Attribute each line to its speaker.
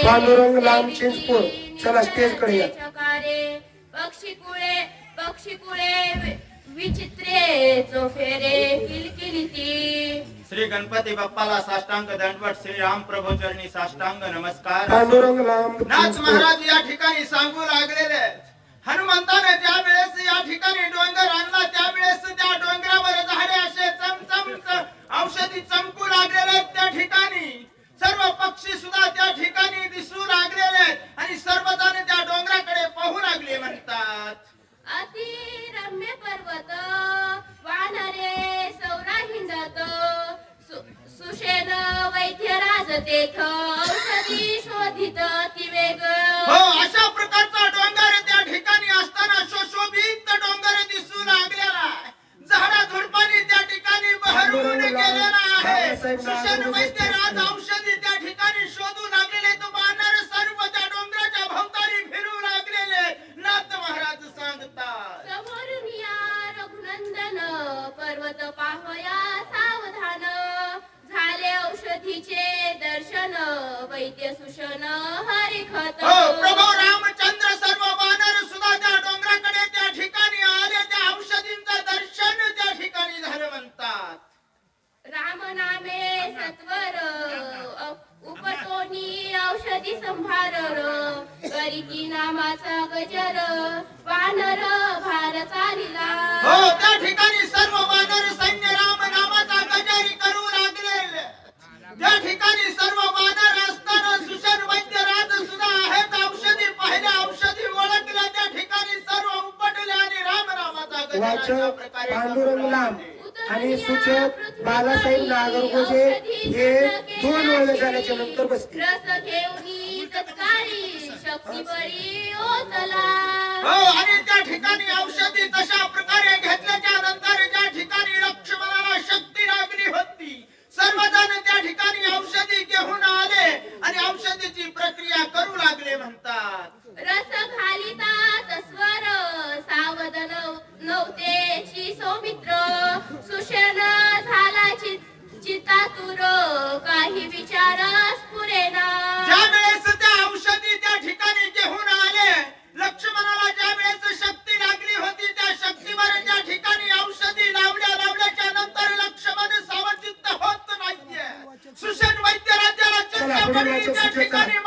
Speaker 1: पांडुरंग लांब चिंचपूर. चला स्टेज कडे या.
Speaker 2: पक्षी कुळे विचित्रे चोफेरे किलकिलिती.
Speaker 3: श्री गणपती बाप्पाला साष्टांग दंडवत. श्री राम प्रभू चरणी साष्टांग नमस्कार.
Speaker 1: पांडुरंग लांब
Speaker 3: नाथ
Speaker 1: चिंचपूर.
Speaker 3: महाराज या ठिकाणी सांगू लागलेले. हनुमंताने त्या वेळेस या ठिकाणी डोंगर आणला, त्यावेळेस त्या डोंगरावर झाडे असे चमचम औषधी चमकू लागलेले. त्या ठिकाणी सर्व पक्षी सुद्धा त्या ठिकाणी दिसू लागलेले आणि सर्वजण त्या डोंगराकडे पाहू लागले. म्हणतात
Speaker 2: अति रम्य पर्वत वानरे सौरा हिंडत सुषेण वैद्य राज तेथ औषधी शोधित तिवेग.
Speaker 3: हो, अशा प्रकारचा डोंगर त्या ठिकाणी असताना शोशोभित डोंगर दिसू लागलेला. झाडा झुडपांनी त्या ठिकाणी बहरून गेलेला आहे. सुषेण वैद्य राज औषधी त्या ठिकाणी शोधू लागलेले. तो वानर सर्व त्या डोंगराच्या भोवताली फिरू लागलेले. नाथ महाराज सांगतात
Speaker 2: समोरून या रघुनंदन पर्वत पाहया सावधान झाले औषधीचे दर्शन वैद्य सुषण हरिखत.
Speaker 3: हो, प्रभू रामचंद्र सर्व वानर सुद्धा त्या डोंगराकडे त्या ठिकाणी आले. त्या औषधींचं दर्शन त्या ठिकाणी झालं. म्हणतात
Speaker 2: राम नामे सत्वर उपटोनी औषधी संभार करिकी नामाचा गजर वानर भार चालिला.
Speaker 3: हो, त्या ठिकाणी सर्व वानर सैन्य राम नामाचा गजारी करू लागले. त्या ठिकाणी सर्व वानर असताना सुषण वैद्य राज सुद्धा आहेत. औषधी पाहिल्या, औषधी ओळखल्या. त्या ठिकाणी सर्व उपटले आणि राम नामाचा
Speaker 1: वाचक पांडुरंग लांब आणि सूचक बालासाहेब नागरगोजे हे 2 वर्ष झाल्याच्या नंतर बसतील.
Speaker 2: रस घेऊनी तत्काळी शक्ती बरी ओतला.
Speaker 3: हो, आणि त्या ठिकाणी औषधी तशा प्रकारे घेतल्याच्या नंतर ज्या ठिकाणी लक्ष्मणाला शक्ती लागली होती, सर्वजण त्या ठिकाणी औषधी घेऊन आले आणि औषधीची प्रक्रिया करू लागले. म्हणतात
Speaker 2: रस घालिता तस्वर सावध नव्हते सौमित्र सुषण झाला चित्तातुर काही विचारस पुरेना.
Speaker 3: ज्या वेळेस त्या औषधी त्या ठिकाणी घेऊन आले, लक्ष्मणाला ज्या वेळेस शक्ती लागली होती, त्या शक्तीवर त्या ठिकाणी औषधी लावल्याच्या नंतर लक्ष्मण सावचित्त होत नाहीये. सुषण वैद्य राजाला चिंता पडली. त्या ठिकाणी